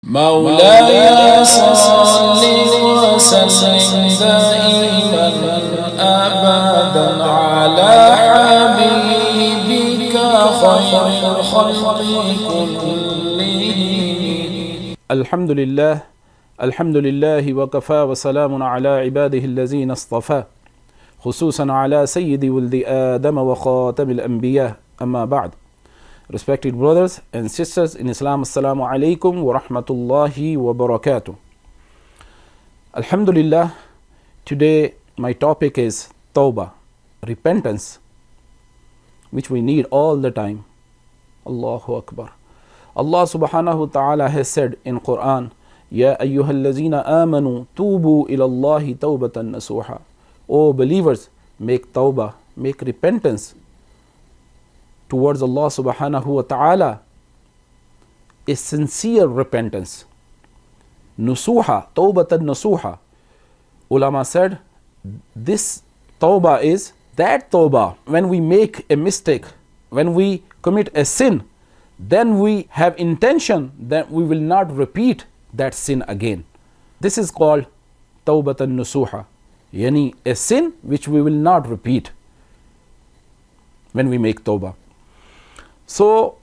مولاي صل وسلم دائما أبدا على حبيبك خير الخلق كلهم. الحمد لله وكفى وسلام على عباده الذين اصطفى خصوصا على سيد ولد آدم وخاتم الأنبياء أما بعد. Respected brothers and sisters in Islam, Assalamu Alaikum wa Rahmatullahi wa Barakatuh. Alhamdulillah, today my topic is Tawbah, repentance, which we need all the time. Allahu Akbar. Allah subhanahu wa ta'ala has said in Quran, Ya ayyuhallazina amanu tubu ilallahi tawbatan nasuha. O believers, make tawbah, make repentance towards Allah subhanahu wa ta'ala, a sincere repentance. Nusuha, tawbatan nasuha. Ulama said, this tawbah is that tawbah. When we make a mistake, when we commit a sin, then we have intention that we will not repeat that sin again. This is called tawbatan nasuha. Yani a sin which we will not repeat when we make tawbah. So,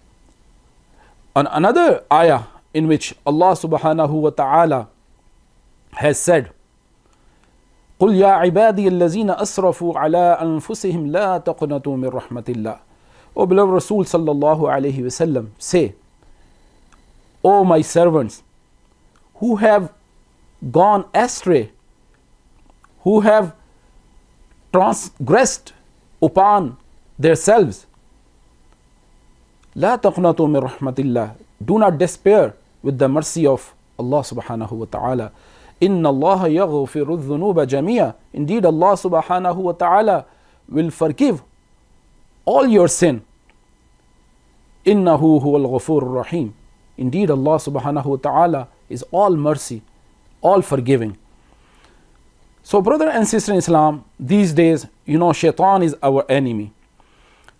on another ayah in which Allah subhanahu wa ta'ala has said, قُلْ يَا عِبَادِيَ الَّذِينَ أَسْرَفُوا عَلَىٰ أَنفُسِهِمْ لَا تَقْنَطُوا مِنْ رَحْمَةِ اللَّهِ. O beloved Rasul sallallahu alayhi wa sallam, say, O my servants, who have gone astray, who have transgressed upon themselves, La taqnatu min rahmatillah. Do not despair with the mercy of Allah subhanahu wa ta'ala. Inna Allah yaghfiru dhunuba jamia. Indeed, Allah subhanahu wa ta'ala will forgive all your sin. Innahu huwal ghafurur rahim. Indeed, Allah subhanahu wa ta'ala is all mercy, all forgiving. So, brother and sister in Islam, these days, shaitan is our enemy.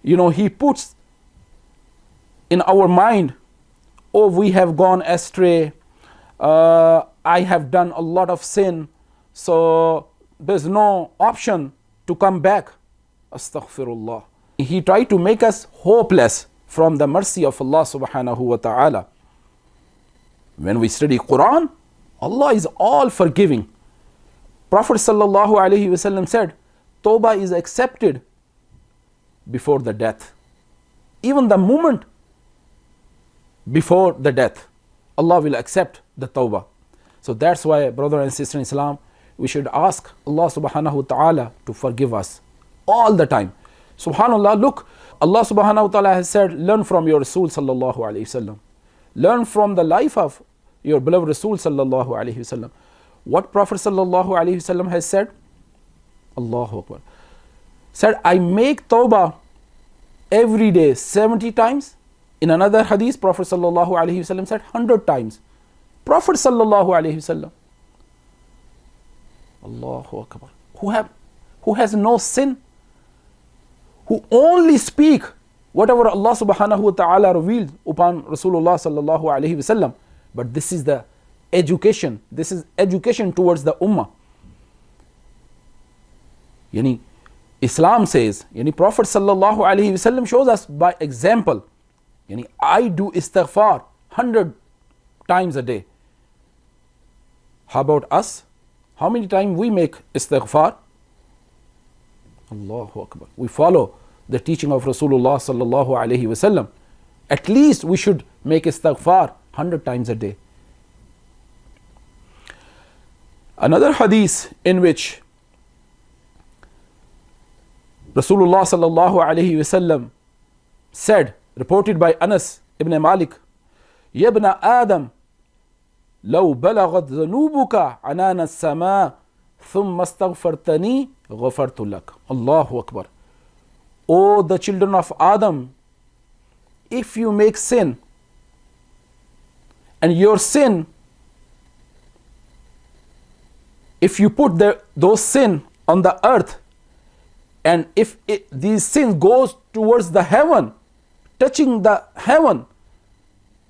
He puts in our mind, oh, we have gone astray, I have done a lot of sin, so there's no option to come back. Astaghfirullah. He tried to make us hopeless from the mercy of Allah subhanahu wa ta'ala. When we study Quran, Allah is all forgiving. Prophet sallallahu alayhi wa sallam said, Tawbah is accepted before the death. Even the moment before the death, Allah will accept the tawbah. So that's why, brother and sister in Islam, we should ask Allah subhanahu wa ta'ala to forgive us all the time. Subhanallah, look, Allah subhanahu wa ta'ala has said, learn from your Rasul sallallahu alayhi wasallam. Learn from the life of your beloved Rasul sallallahu alayhi wasallam. What Prophet sallallahu alayhi wasallam has said? Allahu Akbar. Said, I make tawbah every day 70 times. In another hadith, Prophet sallallahu alaihi wasallam said 100 times. Prophet sallallahu alaihi wasallam, Allahu Akbar, who has no sin, who only speak whatever Allah subhanahu wa ta'ala revealed upon Rasulullah sallallahu alaihi wasallam. But this is the education. This is education towards the ummah. Yani Islam says, Prophet sallallahu alaihi wasallam shows us by example. I do istighfar 100 times a day. How about us? How many times we make istighfar? Allahu Akbar. We follow the teaching of Rasulullah sallallahu alaihi wasallam. At least we should make istighfar 100 times a day. Another hadith in which Rasulullah sallallahu alaihi wasallam said, reported by Anas ibn Malik, Ya ibn Adam, لو بلغت ذنوبك عنان السماء ثم استغفرتني غفرت لك. Allahu Akbar. O the children of Adam, if you make sin, and your sin, if you put those sin on the earth, and if these sins goes towards the heaven, touching the heaven,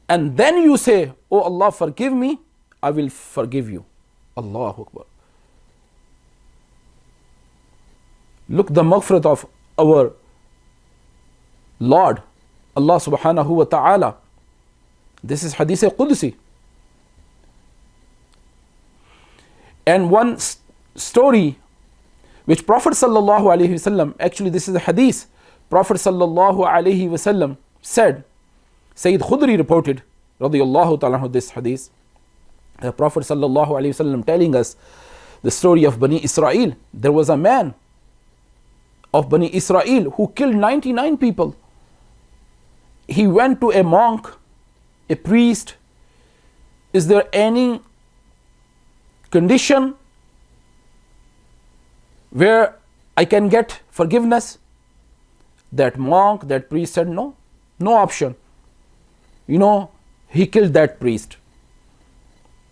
and then you say, oh Allah, forgive me, I will forgive you. Allahu Akbar. Look the maghfirat of our Lord, Allah subhanahu wa ta'ala. This is Hadith Qudsi. And one story which Prophet sallallahu alaihi wasallam, actually this is a hadith, Prophet sallallahu alaihi wasallam said, Sayyid Khudri reported, radiyallahu ta'ala anhu, this hadith, the Prophet sallallahu alaihi wasallam telling us the story of Bani Israel. There was a man of Bani Israel who killed 99 people. He went to a monk, a priest. Is there any condition where I can get forgiveness? That monk, that priest said, no option. He killed that priest.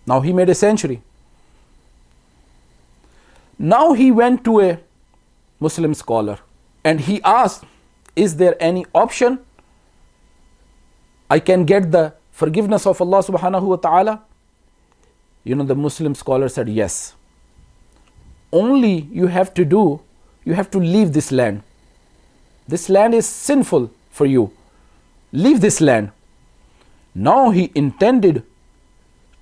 Now he made a century. Now he went to a Muslim scholar and he asked, is there any option I can get the forgiveness of Allah subhanahu wa ta'ala? The Muslim scholar said, yes. Only you have to leave this land. This land is sinful for you. Leave this land. Now he intended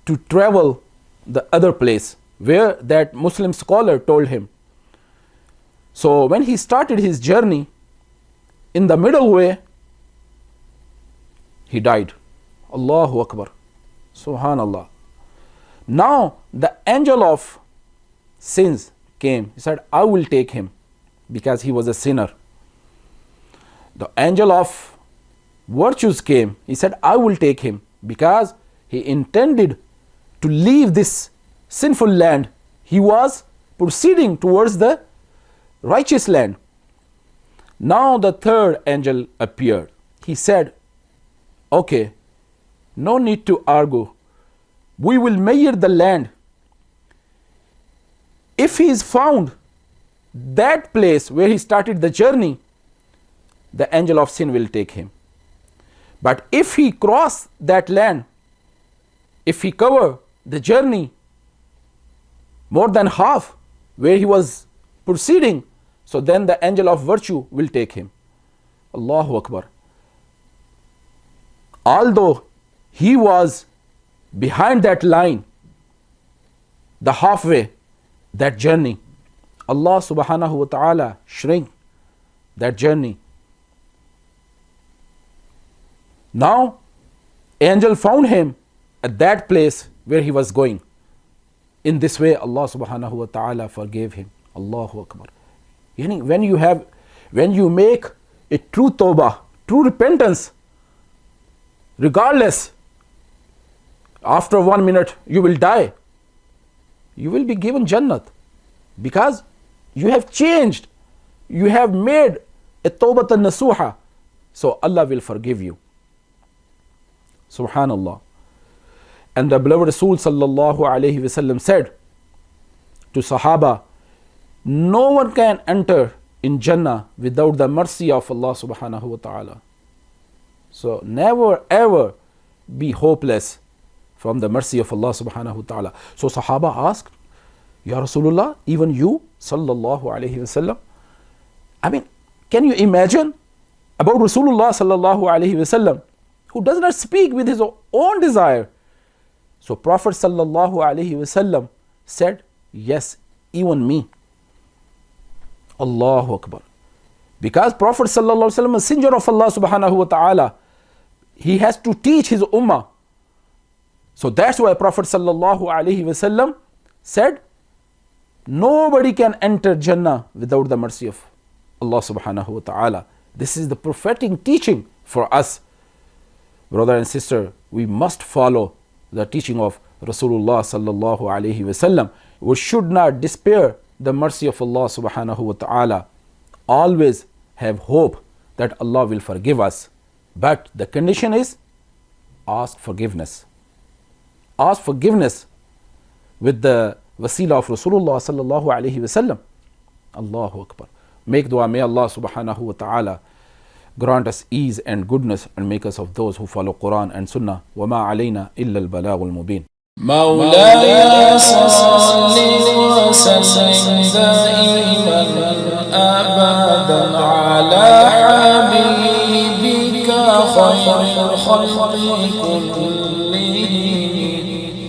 to travel the other place where that Muslim scholar told him. So when he started his journey, in the middle way, he died. Allahu Akbar. Subhanallah. Now the angel of sins came. He said, I will take him because he was a sinner. The angel of virtues came. He said, I will take him because he intended to leave this sinful land. He was proceeding towards the righteous land. Now the third angel appeared. He said, okay, no need to argue. We will measure the land. If he is found that place where he started the journey, the angel of sin will take him. But if he cross that land, if he cover the journey more than half where he was proceeding, so then the angel of virtue will take him. Allahu Akbar. Although he was behind that line, the halfway, that journey, Allah subhanahu wa ta'ala shrink that journey. Now, angel found him at that place where he was going. In this way, Allah subhanahu wa ta'ala forgave him. Allahu Akbar. When you make a true tawbah, true repentance, regardless, after 1 minute you will die, you will be given Jannat because you have changed, you have made a tawbatan nasuha, so Allah will forgive you. Subhanallah. And the beloved Rasul sallallahu alayhi wasallam said to Sahaba, no one can enter in Jannah without the mercy of Allah subhanahu wa ta'ala. So never ever be hopeless from the mercy of Allah subhanahu wa ta'ala. So Sahaba asked, Ya Rasulullah, even you sallallahu alayhi wasallam? Can you imagine about Rasulullah sallallahu alayhi wasallam who does not speak with his own desire? So Prophet sallallahu alayhi wasallam said, yes, even me. Allahu Akbar. Because Prophet sallallahu alayhi wasallam, messenger of Allah subhanahu wa ta'ala, he has to teach his ummah. So that's why Prophet sallallahu alayhi wasallam said, nobody can enter Jannah without the mercy of Allah subhanahu wa ta'ala. This is the prophetic teaching for us. Brother and sister, we must follow the teaching of Rasulullah sallallahu alayhi wasallam. We should not despair the mercy of Allah subhanahu wa ta'ala. Always have hope that Allah will forgive us. But the condition is, ask forgiveness. Ask forgiveness with the wasila of Rasulullah sallallahu alayhi wasallam. Allahu Akbar. Make dua, may Allah subhanahu wa ta'ala grant us ease and goodness, and make us of those who follow Quran and Sunnah. وَمَا عَلَيْنَا إِلَّا الْبَلَاغُ الْمُبِينُ. مولاي صل وسلم دائما أبدا على حبيبك خير الخلق كلهم.